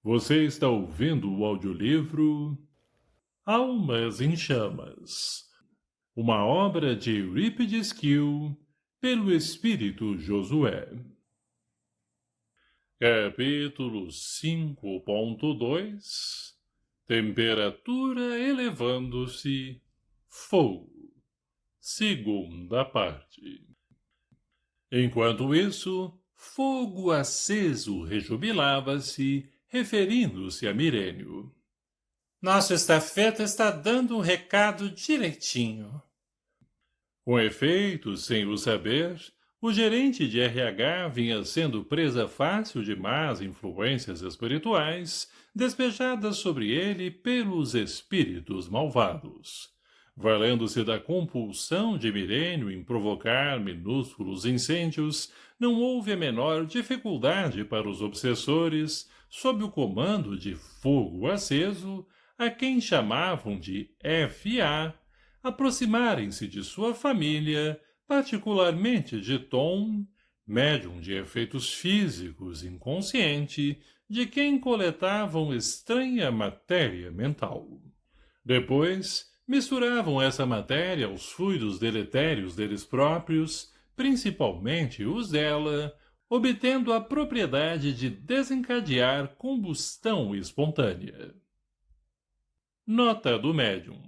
Você está ouvindo o audiolivro Almas em Chamas, uma obra de Eurípides Kiel, pelo Espírito Josué. Capítulo 5.2 Temperatura elevando-se. Fogo. Segunda parte. Enquanto isso, fogo aceso rejubilava-se, referindo-se a Mirênio. Nosso estafeta está dando um recado direitinho. Com efeito, sem o saber, o gerente de RH vinha sendo presa fácil de más influências espirituais despejadas sobre ele pelos espíritos malvados. Valendo-se da compulsão de Mirênio em provocar minúsculos incêndios, não houve a menor dificuldade para os obsessores, sob o comando de fogo aceso, a quem chamavam de F.A., aproximarem-se de sua família, particularmente de Tom, médium de efeitos físicos inconsciente, de quem coletavam estranha matéria mental. Depois, misturavam essa matéria aos fluidos deletérios deles próprios, principalmente os dela, obtendo a propriedade de desencadear combustão espontânea. Nota do médium.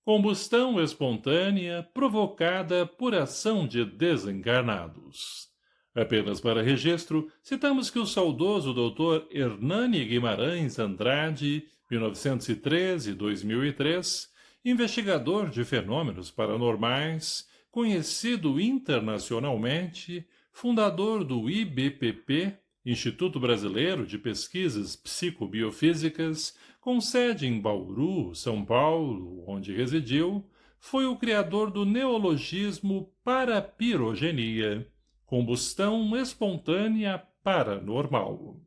Combustão espontânea provocada por ação de desencarnados. Apenas para registro, citamos que o saudoso Dr. Hernani Guimarães Andrade, 1913-2003, investigador de fenômenos paranormais, conhecido internacionalmente, fundador do IBPP, Instituto Brasileiro de Pesquisas Psicobiofísicas, com sede em Bauru, São Paulo, onde residiu, foi o criador do neologismo parapirogenia, combustão espontânea paranormal.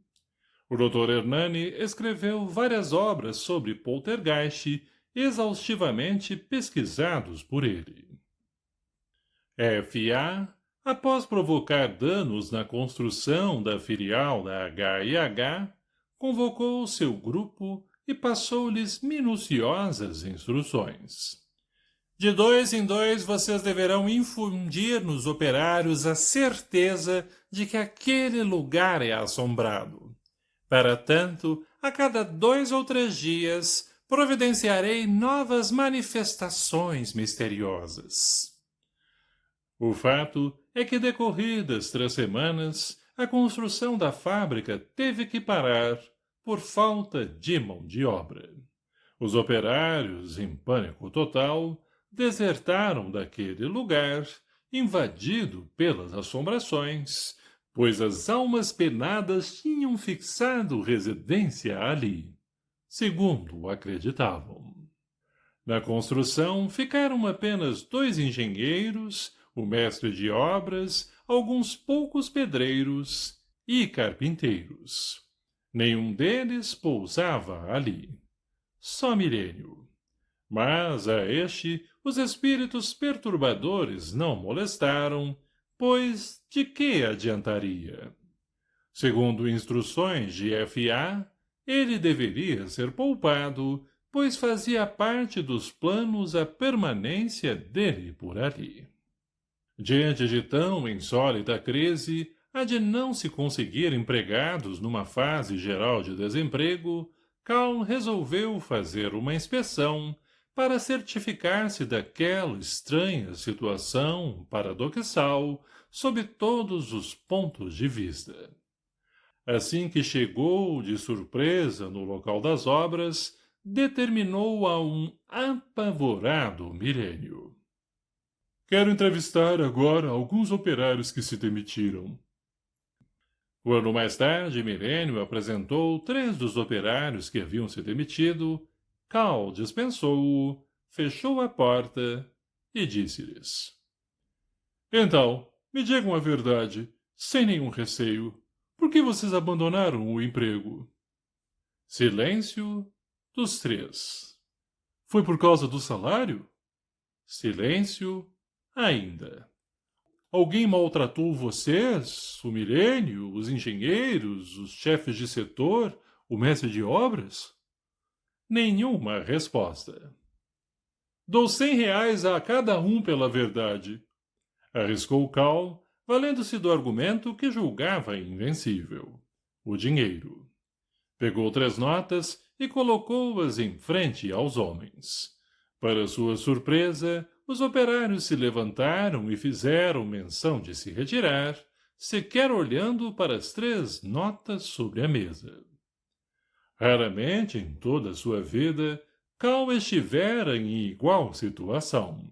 O Dr. Hernani escreveu várias obras sobre poltergeist, exaustivamente pesquisados por ele. F.A., após provocar danos na construção da filial da H&H, convocou seu grupo e passou-lhes minuciosas instruções. De 2 em 2 vocês deverão infundir nos operários a certeza de que aquele lugar é assombrado. Para tanto, a cada 2 ou 3 dias, providenciarei novas manifestações misteriosas. O fato é que, decorridas 3 semanas, a construção da fábrica teve que parar por falta de mão de obra. Os operários, em pânico total, desertaram daquele lugar, invadido pelas assombrações, pois as almas penadas tinham fixado residência ali, segundo acreditavam. Na construção ficaram apenas 2 engenheiros, o mestre de obras, alguns poucos pedreiros e carpinteiros. Nenhum deles pousava ali. Só Mirênio. Mas a este os espíritos perturbadores não molestaram, pois de que adiantaria? Segundo instruções de F.A., ele deveria ser poupado, pois fazia parte dos planos a permanência dele por ali. Diante de tão insólita crise, a de não se conseguir empregados numa fase geral de desemprego, Calm resolveu fazer uma inspeção para certificar-se daquela estranha situação paradoxal sob todos os pontos de vista. Assim que chegou de surpresa no local das obras, determinou a um apavorado Mirênio. Quero entrevistar agora alguns operários que se demitiram. Quando mais tarde Mirênio apresentou 3 dos operários que haviam se demitido, Cal dispensou-o, fechou a porta e disse-lhes. Então, me digam a verdade, sem nenhum receio. Por que vocês abandonaram o emprego? Silêncio dos 3. Foi por causa do salário? Silêncio ainda. Alguém maltratou vocês, o Mirênio, os engenheiros, os chefes de setor O mestre de obras? Nenhuma resposta. Dou 100 reais a cada um pela verdade. Arriscou Cal, valendo-se do argumento que julgava invencível. O dinheiro. Pegou 3 notas e colocou-as em frente aos homens. Para sua surpresa, os operários se levantaram e fizeram menção de se retirar, sequer olhando para as 3 notas sobre a mesa. Raramente em toda a sua vida, Cal estivera em igual situação.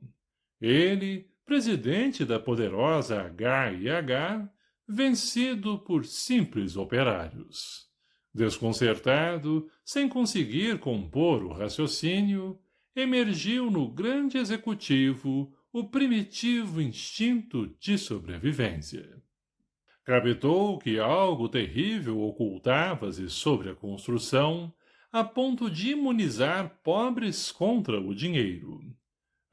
Ele, presidente da poderosa H&H, vencido por simples operários. Desconcertado, sem conseguir compor o raciocínio, emergiu no grande executivo o primitivo instinto de sobrevivência. Captou que algo terrível ocultava-se sobre a construção, a ponto de imunizar pobres contra o dinheiro.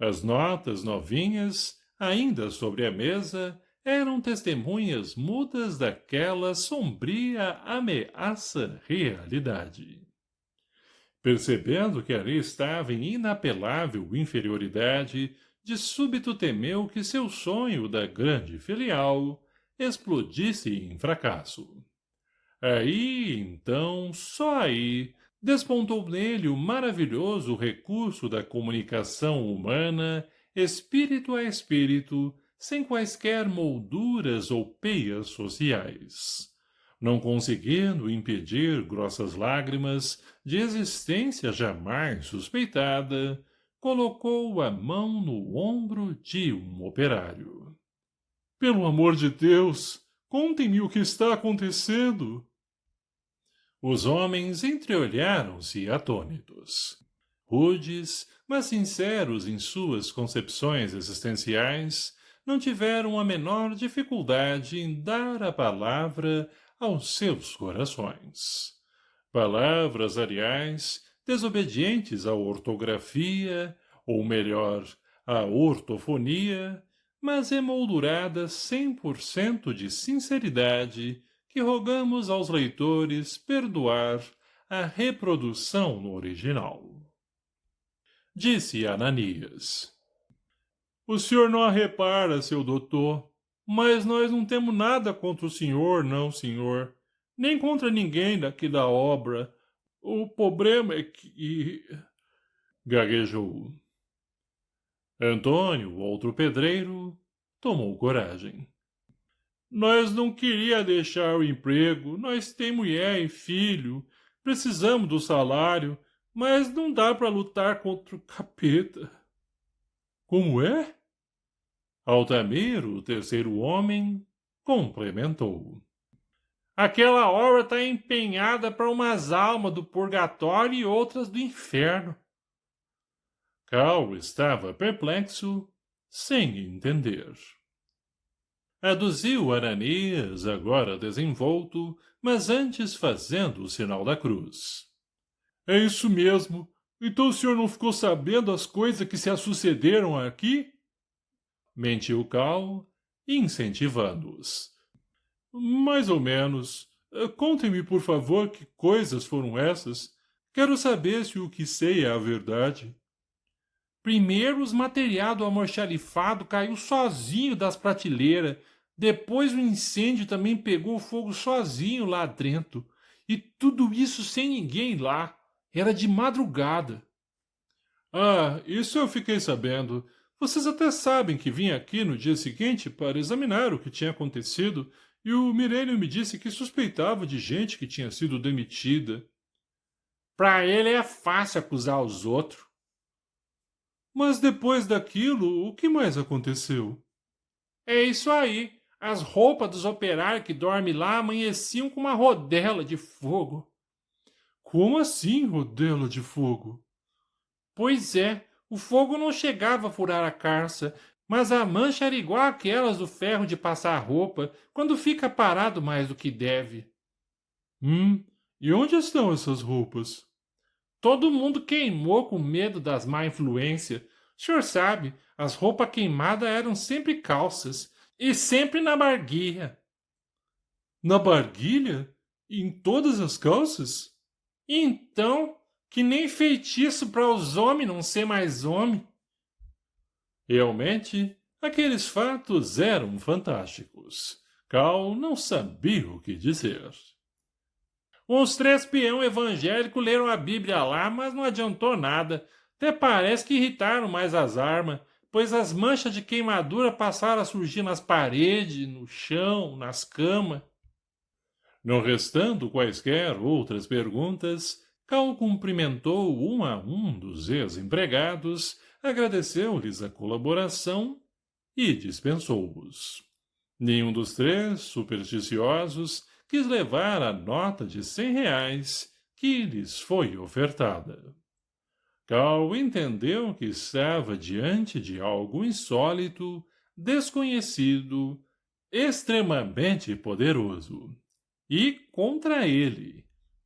As notas novinhas, ainda sobre a mesa, eram testemunhas mudas daquela sombria ameaça realidade. Percebendo que ali estava em inapelável inferioridade, de súbito temeu que seu sonho da grande filial explodisse em fracasso. Aí, então, só aí, despontou nele o maravilhoso recurso da comunicação humana, espírito a espírito, sem quaisquer molduras ou peias sociais. Não conseguindo impedir grossas lágrimas de existência jamais suspeitada, colocou a mão no ombro de um operário. — Pelo amor de Deus, contem-me o que está acontecendo! Os homens entreolharam-se atônitos. Rudes, mas sinceros em suas concepções existenciais, não tiveram a menor dificuldade em dar a palavra aos seus corações. Palavras, aliás, desobedientes à ortografia, ou melhor, à ortofonia, mas emolduradas 100% de sinceridade, que rogamos aos leitores perdoar a reprodução no original. Disse Ananias: O senhor não a repara, seu doutor, mas nós não temos nada contra o senhor, não, senhor, nem contra ninguém daqui da obra. O problema é que... Gaguejou. Antônio, outro pedreiro, tomou coragem. Nós não queria deixar o emprego, nós temos mulher e filho, precisamos do salário, mas não dá para lutar contra o capeta. Como é? Altamiro, o terceiro homem, complementou. Aquela obra está empenhada para umas almas do purgatório e outras do inferno. Cal estava perplexo, sem entender. Aduziu Ananias, agora desenvolto, mas antes fazendo o sinal da cruz. É isso mesmo. Então o senhor não ficou sabendo as coisas que se sucederam aqui? Mentiu Cal, incentivando-os. Mais ou menos. Contem-me, por favor, que coisas foram essas. Quero saber se o que sei é a verdade. Primeiro, os material do almoxarifado caiu sozinho das prateleiras. Depois o incêndio também pegou fogo sozinho lá dentro. E tudo isso sem ninguém lá. Era de madrugada. Ah, isso eu fiquei sabendo. Vocês até sabem que vim aqui no dia seguinte para examinar o que tinha acontecido e o Mirênio me disse que suspeitava de gente que tinha sido demitida. Para ele é fácil acusar os outros. Mas depois daquilo, o que mais aconteceu? É isso aí. As roupas dos operários que dormem lá amanheciam com uma rodela de fogo. Como assim, rodela de fogo? Pois é, o fogo não chegava a furar a carça, mas a mancha era igual àquelas do ferro de passar roupa, quando fica parado mais do que deve. E onde estão essas roupas? Todo mundo queimou com medo das má influências. O senhor sabe, as roupas queimadas eram sempre calças, e sempre na barguilha. Na barguilha? Em todas as calças? Então, que nem feitiço para os homens não ser mais homem. Realmente, aqueles fatos eram fantásticos. Cal não sabia o que dizer. Os três peão evangélicos leram a Bíblia lá, mas não adiantou nada. Até parece que irritaram mais as armas, pois as manchas de queimadura passaram a surgir nas paredes, no chão, nas camas. Não restando quaisquer outras perguntas, Cal cumprimentou um a um dos ex-empregados, agradeceu-lhes a colaboração e dispensou-os. Nenhum dos três, supersticiosos, quis levar a nota de R$ 100 que lhes foi ofertada. Cal entendeu que estava diante de algo insólito, desconhecido, extremamente poderoso. E contra ele,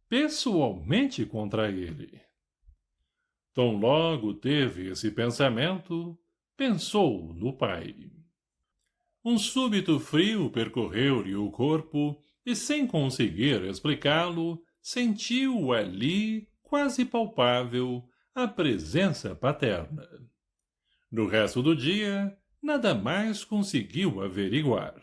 pessoalmente contra ele. Tão logo teve esse pensamento, pensou no pai. Um súbito frio percorreu-lhe o corpo e, sem conseguir explicá-lo, sentiu ali, quase palpável, a presença paterna. No resto do dia, nada mais conseguiu averiguar.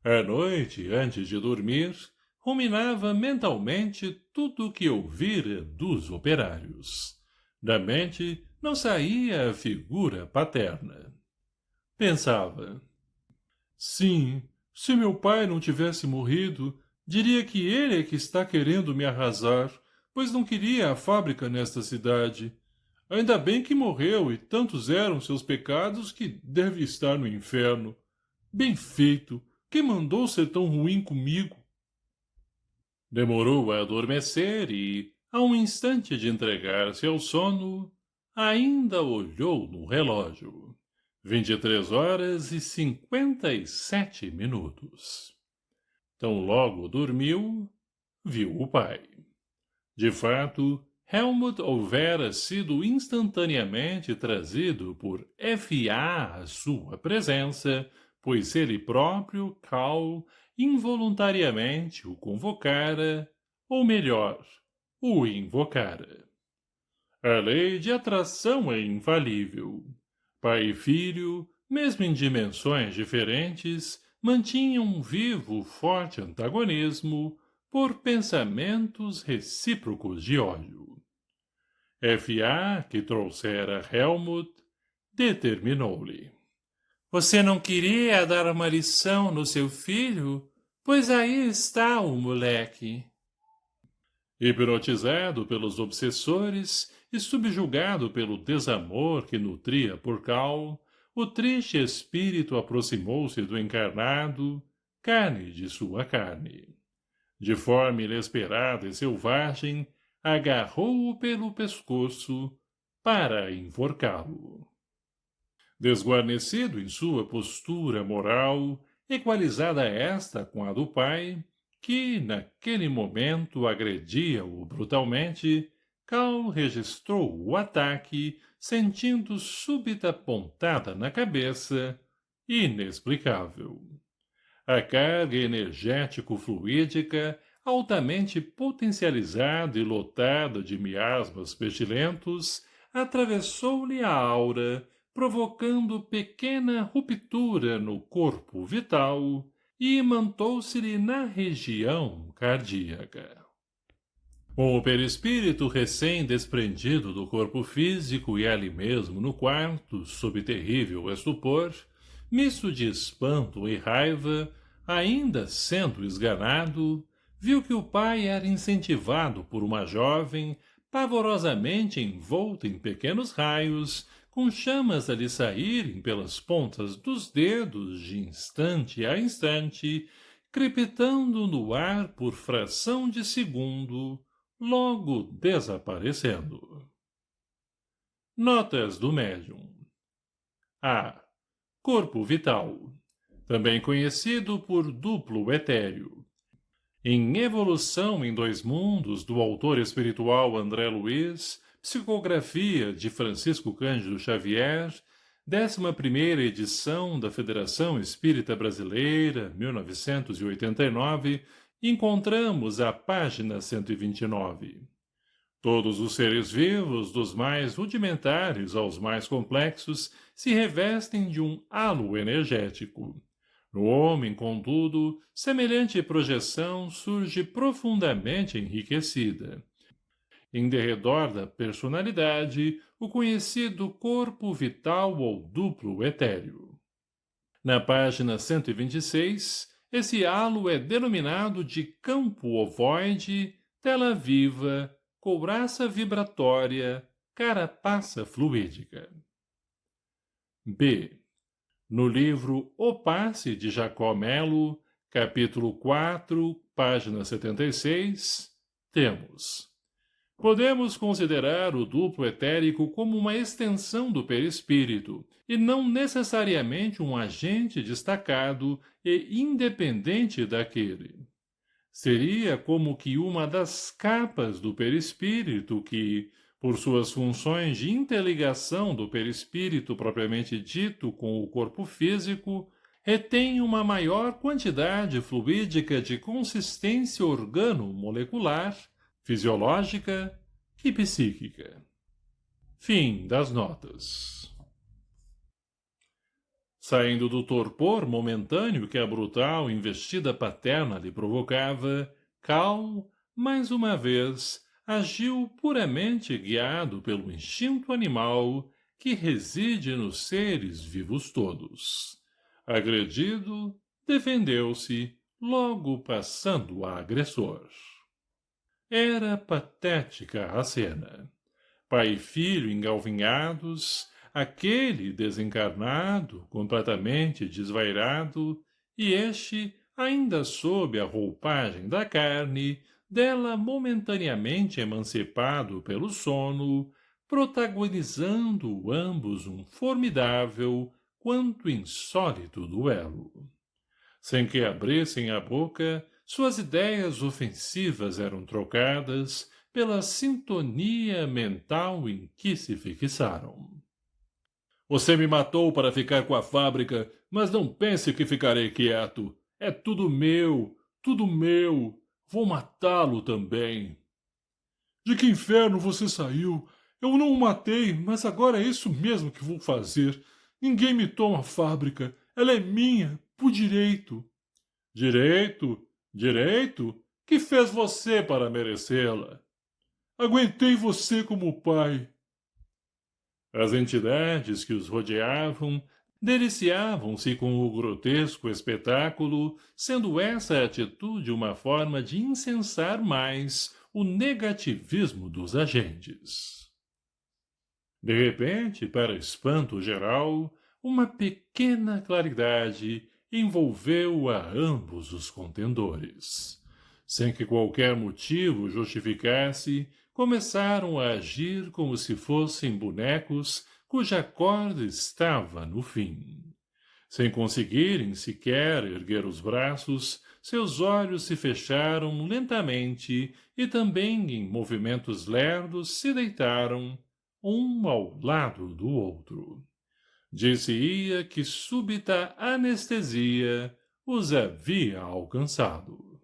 À noite, antes de dormir, ruminava mentalmente tudo o que ouvira dos operários. Da mente não saía a figura paterna. Pensava: sim, se meu pai não tivesse morrido, diria que ele é que está querendo me arrasar, pois não queria a fábrica nesta cidade. Ainda bem que morreu e tantos eram seus pecados que deve estar no inferno. Bem feito! Quem mandou ser tão ruim comigo? Demorou a adormecer e, a um instante de entregar-se ao sono, ainda olhou no relógio. 23h57. Tão logo dormiu, viu o pai. De fato, Helmut houvera sido instantaneamente trazido por F.A. à sua presença, pois ele próprio, Cal, involuntariamente o convocara, ou melhor, o invocara. A lei de atração é infalível. Pai e filho, mesmo em dimensões diferentes, mantinham um vivo, forte antagonismo por pensamentos recíprocos de ódio. F.A., que trouxera Helmut, determinou-lhe: Você não queria dar uma lição no seu filho? Pois aí está o moleque. Hipnotizado pelos obsessores e subjugado pelo desamor que nutria por Cal, o triste espírito aproximou-se do encarnado, carne de sua carne. De forma inesperada e selvagem, agarrou-o pelo pescoço para enforcá-lo. Desguarnecido em sua postura moral, equalizada esta com a do pai, que, naquele momento, agredia-o brutalmente, Cal registrou o ataque, sentindo súbita pontada na cabeça, inexplicável. A carga energético-fluídica, altamente potencializada e lotada de miasmas pestilentos, atravessou-lhe a aura, provocando pequena ruptura no corpo vital e imantou-se-lhe na região cardíaca. O perispírito recém-desprendido do corpo físico e ali mesmo no quarto, sob terrível estupor, misto de espanto e raiva, ainda sendo esganado, viu que o pai era incentivado por uma jovem, pavorosamente envolta em pequenos raios, com chamas a lhe saírem pelas pontas dos dedos de instante a instante, crepitando no ar por fração de segundo, logo desaparecendo. Notas do médium. A. Corpo vital, também conhecido por duplo etéreo. Em Evolução em Dois Mundos, do autor espiritual André Luiz, psicografia de Francisco Cândido Xavier, 11ª edição da Federação Espírita Brasileira, 1989, encontramos a página 129. Todos os seres vivos, dos mais rudimentares aos mais complexos, se revestem de um halo energético. No homem, contudo, semelhante projeção surge profundamente enriquecida. Em derredor da personalidade, o conhecido corpo vital ou duplo etéreo. Na página 126, esse halo é denominado de campo ovoide, tela viva, couraça vibratória, carapaça fluídica. B. No livro O Passe de Jacó Melo, capítulo 4, página 76, temos: podemos considerar o duplo etérico como uma extensão do perispírito, e não necessariamente um agente destacado e independente daquele. Seria como que uma das capas do perispírito que, por suas funções de interligação do perispírito propriamente dito com o corpo físico, retém uma maior quantidade fluídica de consistência organo-molecular, fisiológica e psíquica. Fim das notas. Saindo do torpor momentâneo que a brutal investida paterna lhe provocava, Cal, mais uma vez, agiu puramente guiado pelo instinto animal que reside nos seres vivos todos. Agredido, defendeu-se, logo passando a agressor. Era patética a cena. Pai e filho engalvinhados, aquele desencarnado, completamente desvairado, e este, ainda sob a roupagem da carne, dela momentaneamente emancipado pelo sono, protagonizando ambos um formidável quanto insólito duelo. Sem que abrissem a boca, suas ideias ofensivas eram trocadas pela sintonia mental em que se fixaram. Você me matou para ficar com a fábrica, mas não pense que ficarei quieto. É tudo meu, tudo meu. Vou matá-lo também. De que inferno você saiu? Eu não o matei, mas agora é isso mesmo que vou fazer. Ninguém me toma a fábrica. Ela é minha, por direito. Direito? Direito? Que fez você para merecê-la? Aguentei você como pai. As entidades que os rodeavam deliciavam-se com o grotesco espetáculo, sendo essa atitude uma forma de incensar mais o negativismo dos agentes. De repente, para espanto geral, uma pequena claridade envolveu a ambos os contendores. Sem que qualquer motivo justificasse, começaram a agir como se fossem bonecos cuja corda estava no fim. Sem conseguirem sequer erguer os braços, seus olhos se fecharam lentamente e também em movimentos lerdos se deitaram, um ao lado do outro. Dir-se-ia que súbita anestesia os havia alcançado.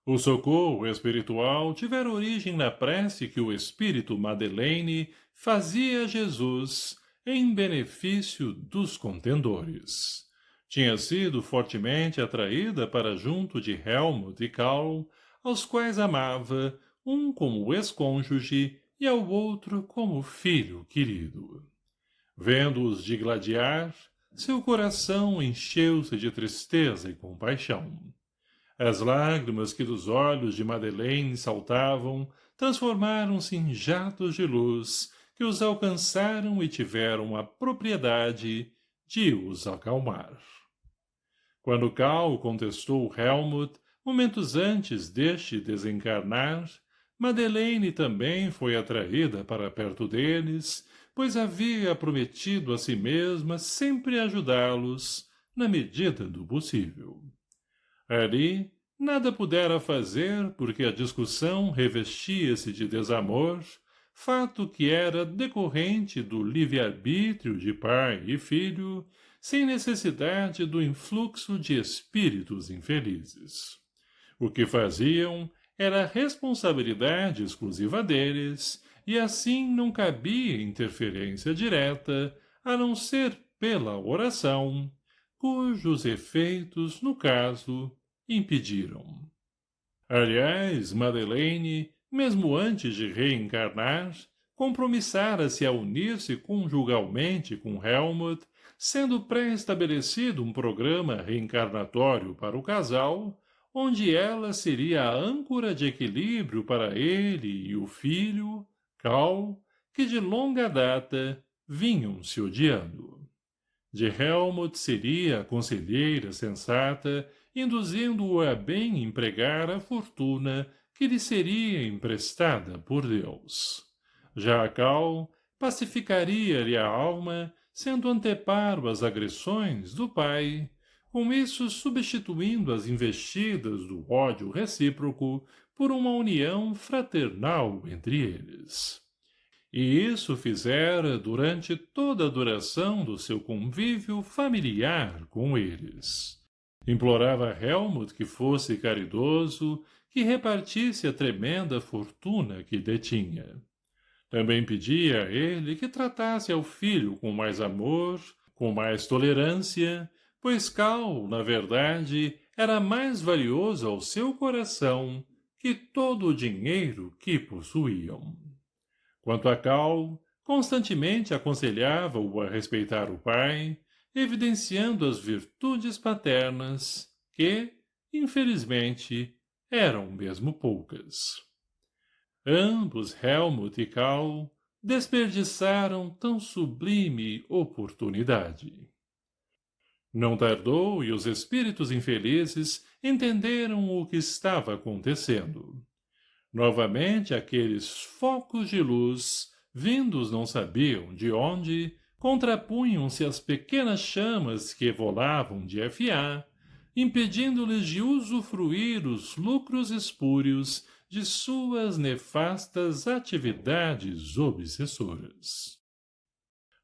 O socorro espiritual tivera origem na prece que o espírito Madeleine fazia a Jesus em benefício dos contendores. Tinha sido fortemente atraída para junto de Helmut e Karl, aos quais amava, um como ex-cônjuge e ao outro como filho querido. Vendo-os digladiar, seu coração encheu-se de tristeza e compaixão. As lágrimas que dos olhos de Madeleine saltavam transformaram-se em jatos de luz que os alcançaram e tiveram a propriedade de os acalmar. Quando Karl contestou Helmut, momentos antes deste desencarnar, Madeleine também foi atraída para perto deles, pois havia prometido a si mesma sempre ajudá-los na medida do possível. Ali, nada pudera fazer porque a discussão revestia-se de desamor, fato que era decorrente do livre-arbítrio de pai e filho, sem necessidade do influxo de espíritos infelizes. O que faziam era responsabilidade exclusiva deles, e assim não cabia interferência direta, a não ser pela oração, cujos efeitos, no caso, impediram. Aliás, Madeleine, mesmo antes de reencarnar, compromissara-se a unir-se conjugalmente com Helmut, sendo pré-estabelecido um programa reencarnatório para o casal, onde ela seria a âncora de equilíbrio para ele e o filho, Carl, que de longa data vinham se odiando. De Helmut seria a conselheira sensata, induzindo-o a bem empregar a fortuna que lhe seria emprestada por Deus. Já Carl pacificaria-lhe a alma, sendo anteparo às agressões do pai, com isso substituindo as investidas do ódio recíproco por uma união fraternal entre eles. E isso fizera durante toda a duração do seu convívio familiar com eles. Implorava Helmut que fosse caridoso, que repartisse a tremenda fortuna que detinha. Também pedia a ele que tratasse ao filho com mais amor, com mais tolerância, pois Carl, na verdade, era mais valioso ao seu coração que todo o dinheiro que possuíam. Quanto a Carl, constantemente aconselhava-o a respeitar o pai, evidenciando as virtudes paternas que, infelizmente, eram mesmo poucas. Ambos, Helmut e Carl, desperdiçaram tão sublime oportunidade. Não tardou e os espíritos infelizes entenderam o que estava acontecendo. Novamente aqueles focos de luz, vindos não sabiam de onde, contrapunham-se às pequenas chamas que evolavam de F.A., impedindo-lhes de usufruir os lucros espúrios de suas nefastas atividades obsessoras.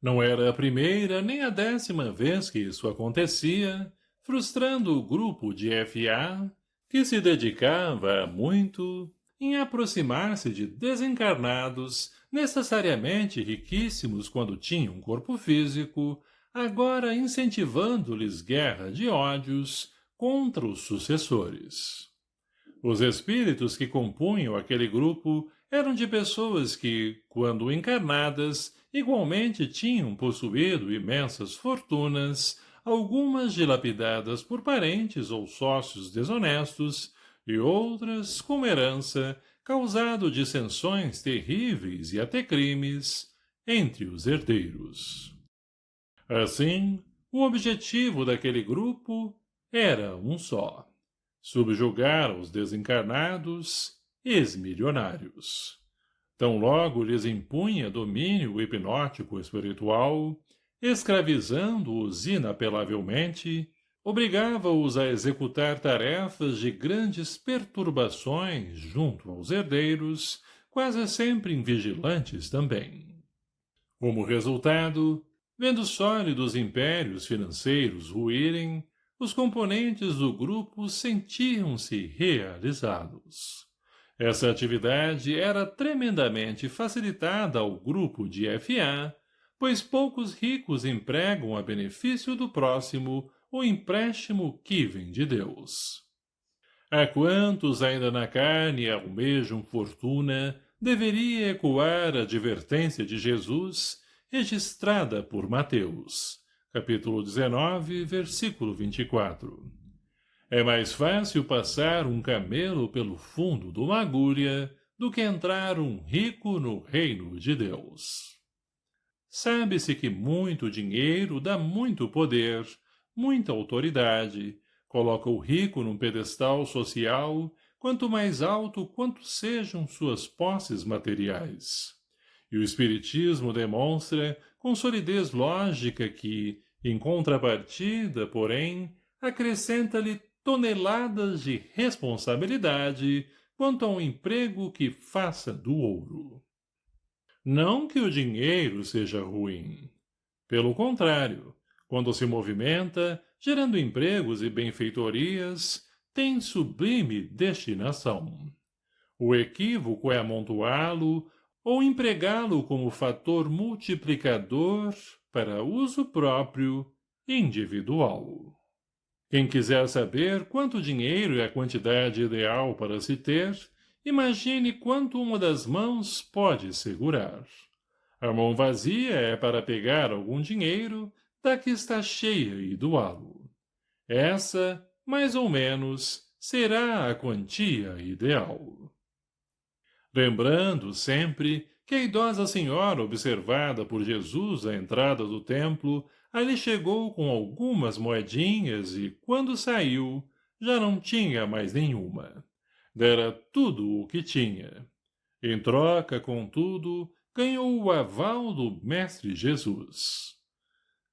Não era a primeira nem a 10ª vez que isso acontecia, frustrando o grupo de F.A., que se dedicava muito em aproximar-se de desencarnados, necessariamente riquíssimos quando tinham corpo físico, agora incentivando-lhes guerra de ódios contra os sucessores. Os espíritos que compunham aquele grupo eram de pessoas que, quando encarnadas, igualmente tinham possuído imensas fortunas, algumas dilapidadas por parentes ou sócios desonestos, e outras, como herança, causado dissensões terríveis e até crimes entre os herdeiros. Assim, o objetivo daquele grupo era um só: subjugar os desencarnados ex-milionários. Tão logo lhes impunha domínio hipnótico espiritual, escravizando-os inapelavelmente, obrigava-os a executar tarefas de grandes perturbações junto aos herdeiros, quase sempre invigilantes também. Como resultado, vendo sólidos impérios financeiros ruírem, os componentes do grupo sentiam-se realizados. Essa atividade era tremendamente facilitada ao grupo de F.A., pois poucos ricos empregam a benefício do próximo o empréstimo que vem de Deus. A quantos ainda na carne almejam fortuna, deveria ecoar a advertência de Jesus, registrada por Mateus, capítulo 19, versículo 24. É mais fácil passar um camelo pelo fundo de uma agulha do que entrar um rico no reino de Deus. Sabe-se que muito dinheiro dá muito poder, muita autoridade, coloca o rico num pedestal social, quanto mais alto quanto sejam suas posses materiais. E o Espiritismo demonstra, com solidez lógica que, em contrapartida, porém, acrescenta-lhe toneladas de responsabilidade quanto a um emprego que faça do ouro. Não que o dinheiro seja ruim. Pelo contrário, quando se movimenta, gerando empregos e benfeitorias, tem sublime destinação. O equívoco é amontoá-lo ou empregá-lo como fator multiplicador para uso próprio individual. Quem quiser saber quanto dinheiro é a quantidade ideal para se ter, imagine quanto uma das mãos pode segurar. A mão vazia é para pegar algum dinheiro da que está cheia e doá-lo. Essa, mais ou menos, será a quantia ideal. Lembrando sempre que a idosa senhora observada por Jesus à entrada do templo ali chegou com algumas moedinhas e, quando saiu, já não tinha mais nenhuma. Dera tudo o que tinha. Em troca, contudo, ganhou o aval do Mestre Jesus.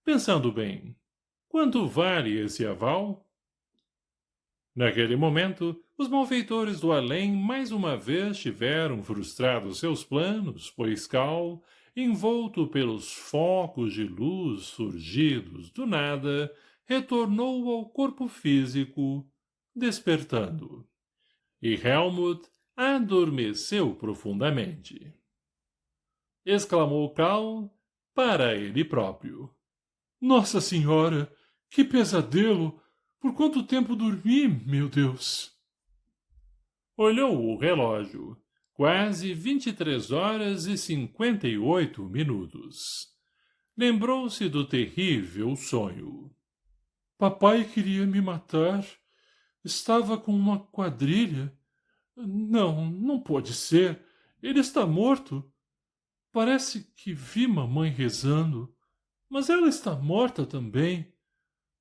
Pensando bem, quanto vale esse aval? Naquele momento, os malfeitores do além mais uma vez tiveram frustrados seus planos, pois Cal, envolto pelos focos de luz surgidos do nada, retornou ao corpo físico, despertando. E Helmut adormeceu profundamente. Exclamou Cal para ele próprio. Nossa Senhora, que pesadelo! Por quanto tempo dormi, meu Deus? Olhou o relógio. Quase 23 horas e 58 minutos. Lembrou-se do terrível sonho. Papai queria me matar. Estava com uma quadrilha. Não, não pode ser. Ele está morto. Parece que vi mamãe rezando. Mas ela está morta também.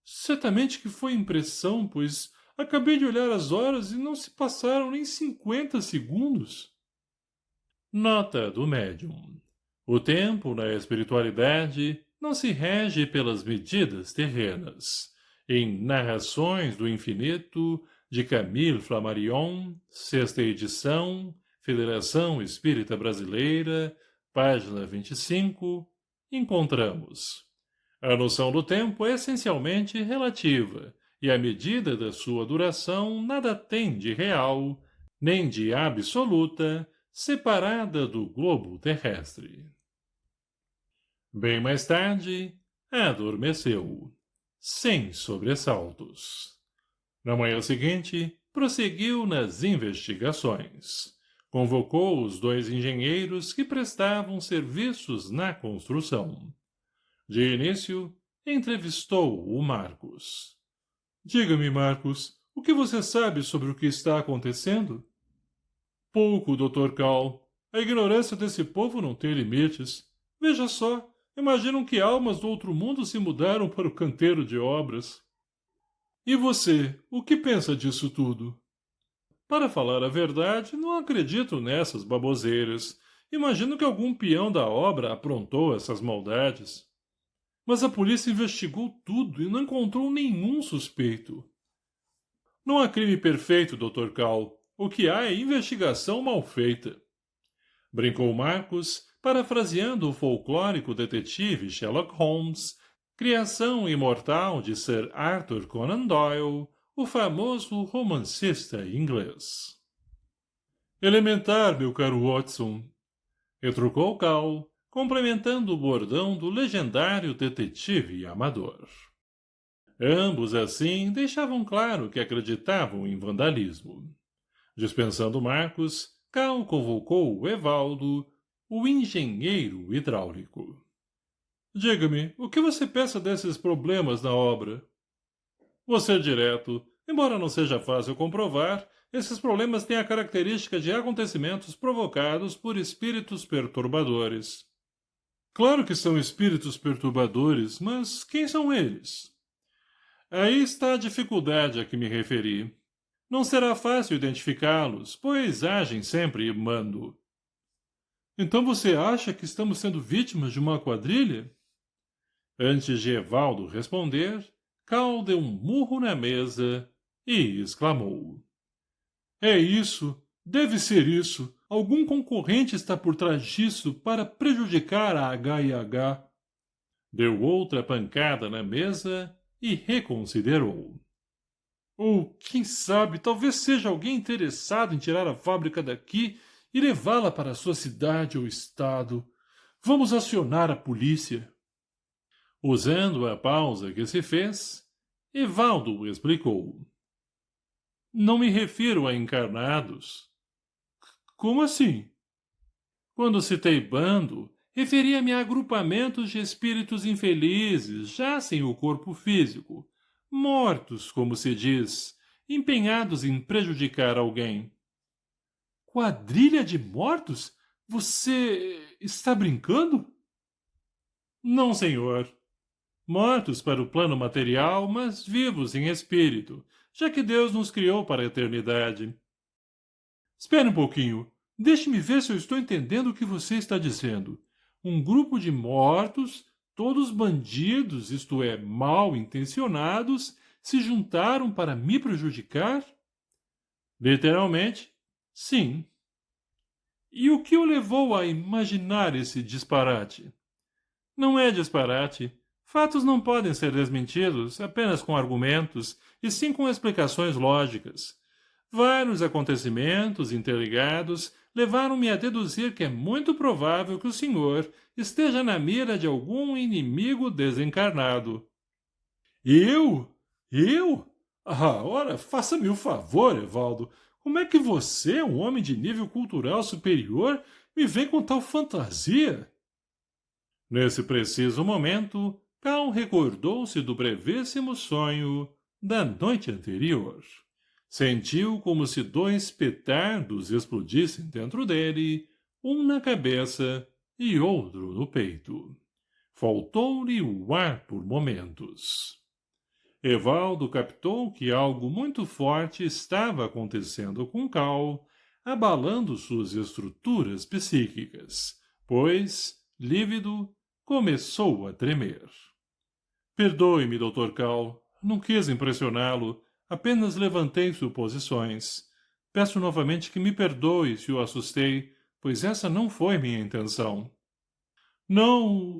Certamente que foi impressão, pois acabei de olhar as horas e não se passaram nem 50 segundos. Nota do médium. O tempo na espiritualidade não se rege pelas medidas terrenas. Em Narrações do Infinito, de Camille Flammarion, sexta edição, Federação Espírita Brasileira, página 25, encontramos: a noção do tempo é essencialmente relativa, e a medida da sua duração nada tem de real, nem de absoluta, separada do globo terrestre. Bem mais tarde, adormeceu, sem sobressaltos. Na manhã seguinte, prosseguiu nas investigações. Convocou os 2 engenheiros que prestavam serviços na construção. De início, entrevistou o Marcos. Diga-me, Marcos, o que você sabe sobre o que está acontecendo? Pouco, Dr. Cal. A ignorância desse povo não tem limites. Veja só, imaginam que almas do outro mundo se mudaram para o canteiro de obras. E você, o que pensa disso tudo? Para falar a verdade, não acredito nessas baboseiras. Imagino que algum peão da obra aprontou essas maldades. Mas a polícia investigou tudo e não encontrou nenhum suspeito. Não há crime perfeito, Dr. Cal. O que há é investigação mal feita. Brincou Marcos, parafraseando o folclórico detetive Sherlock Holmes, criação imortal de Sir Arthur Conan Doyle, o famoso romancista inglês. Elementar, meu caro Watson, retrucou Cal, complementando o bordão do legendário detetive amador. Ambos, assim, deixavam claro que acreditavam em vandalismo. Dispensando Marcos, Cal convocou o Evaldo, o engenheiro hidráulico. Diga-me, o que você pensa desses problemas na obra? Vou ser direto. Embora não seja fácil comprovar, esses problemas têm a característica de acontecimentos provocados por espíritos perturbadores. Claro que são espíritos perturbadores, mas quem são eles? Aí está a dificuldade a que me referi. Não será fácil identificá-los, pois agem sempre mando. Então você acha que estamos sendo vítimas de uma quadrilha? Antes de Evaldo responder, Cal deu um murro na mesa e exclamou. É isso, deve ser isso. Algum concorrente está por trás disso para prejudicar a H&H. Deu outra pancada na mesa e reconsiderou. Ou, quem sabe, talvez seja alguém interessado em tirar a fábrica daqui e levá-la para a sua cidade ou estado. Vamos acionar a polícia. Usando a pausa que se fez, Evaldo explicou. Não me refiro a encarnados. Como assim? Quando citei bando, referia-me a agrupamentos de espíritos infelizes, já sem o corpo físico, mortos, como se diz, empenhados em prejudicar alguém. Quadrilha de mortos? Você está brincando? Não, senhor. Mortos para o plano material, mas vivos em espírito, já que Deus nos criou para a eternidade. Espere um pouquinho. Deixe-me ver se eu estou entendendo o que você está dizendo. Um grupo de mortos, todos bandidos, isto é, mal intencionados, se juntaram para me prejudicar? Literalmente, sim. E o que o levou a imaginar esse disparate? Não é disparate. Fatos não podem ser desmentidos apenas com argumentos, e sim com explicações lógicas. Vários acontecimentos interligados levaram-me a deduzir que é muito provável que o senhor esteja na mira de algum inimigo desencarnado. Eu? Eu? Ah, ora, faça-me o favor, Evaldo. Como é que você, um homem de nível cultural superior, me vem com tal fantasia? Nesse preciso momento, Cal recordou-se do brevíssimo sonho da noite anterior. Sentiu como se dois petardos explodissem dentro dele, um na cabeça e outro no peito. Faltou-lhe o ar por momentos. Evaldo captou que algo muito forte estava acontecendo com Cal, abalando suas estruturas psíquicas, pois, lívido, começou a tremer. Perdoe-me, Dr. Cal. Não quis impressioná-lo. Apenas levantei suposições. Peço novamente que me perdoe se o assustei, pois essa não foi minha intenção. Não,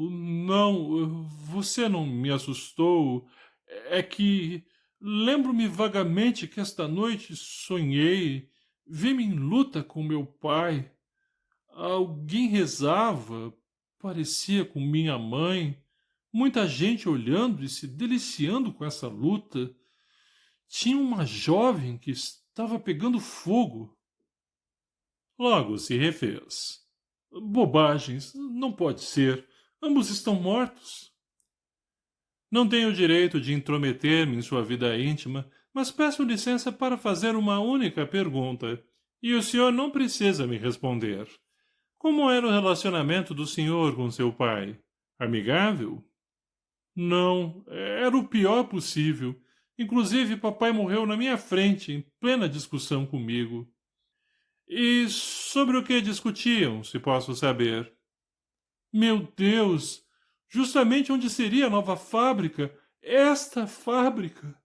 você não me assustou. É que lembro-me vagamente que esta noite sonhei, vi-me em luta com meu pai. Alguém rezava, parecia com minha mãe, muita gente olhando e se deliciando com essa luta. Tinha uma jovem que estava pegando fogo. Logo se refez. Bobagens, não pode ser. Ambos estão mortos. Não tenho o direito de intrometer-me em sua vida íntima, mas peço licença para fazer uma única pergunta, e o senhor não precisa me responder. Como era o relacionamento do senhor com seu pai? Amigável? Não, era o pior possível. Inclusive, papai morreu na minha frente, em plena discussão comigo. E sobre o que discutiam, se posso saber? Meu Deus! Justamente onde seria a nova fábrica, esta fábrica.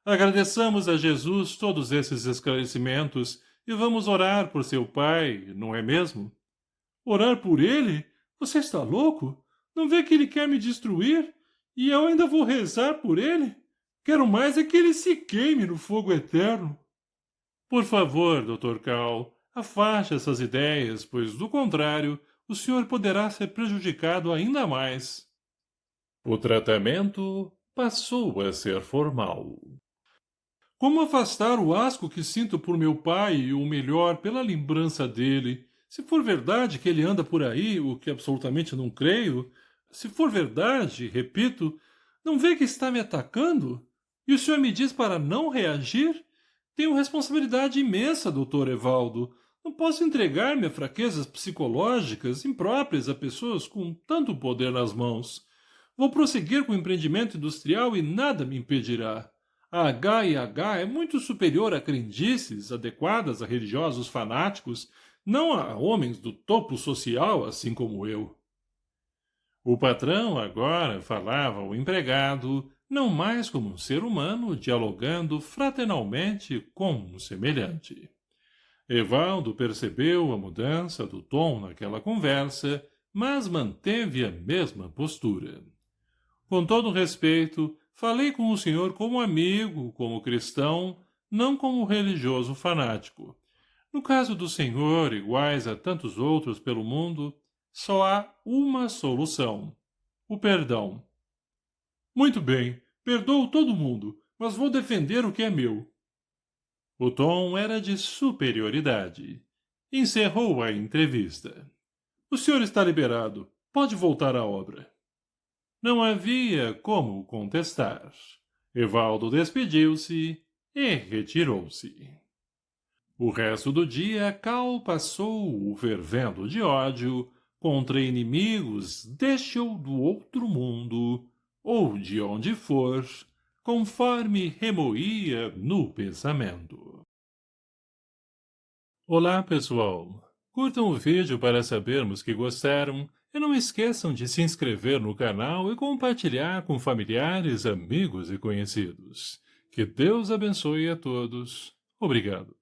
Agradeçamos a Jesus todos esses esclarecimentos e vamos orar por seu pai, não é mesmo? Orar por ele? Você está louco? Não vê que ele quer me destruir? E eu ainda vou rezar por ele? Quero mais é que ele se queime no fogo eterno. Por favor, Dr. Cal, afaste essas ideias, pois, do contrário, o senhor poderá ser prejudicado ainda mais. O tratamento passou a ser formal. Como afastar o asco que sinto por meu pai, ou melhor, pela lembrança dele? Se for verdade que ele anda por aí, o que absolutamente não creio, se for verdade, repito, não vê que está me atacando? E o senhor me diz para não reagir? Tenho responsabilidade imensa, doutor Evaldo. Não posso entregar-me a fraquezas psicológicas impróprias a pessoas com tanto poder nas mãos. Vou prosseguir com o empreendimento industrial e nada me impedirá. A H&H é muito superior a crendices adequadas a religiosos fanáticos, não a homens do topo social, assim como eu. O patrão agora falava ao empregado, não mais como um ser humano dialogando fraternalmente com um semelhante. Evaldo percebeu a mudança do tom naquela conversa, mas manteve a mesma postura. Com todo respeito, Falei com o senhor como amigo, como cristão, não como religioso fanático. No caso do senhor, iguais a tantos outros pelo mundo, só há uma solução: o perdão. Muito bem, perdoo todo mundo, mas vou defender o que é meu. O tom era de superioridade. Encerrou a entrevista. O senhor está liberado. Pode voltar à obra. Não havia como contestar. Evaldo despediu-se e retirou-se. O resto do dia, Cal passou-o fervendo de ódio contra inimigos deste ou do outro mundo, ou de onde for, conforme remoía no pensamento. Olá, pessoal! Curtam o vídeo para sabermos que gostaram e não esqueçam de se inscrever no canal e compartilhar com familiares, amigos e conhecidos. Que Deus abençoe a todos. Obrigado.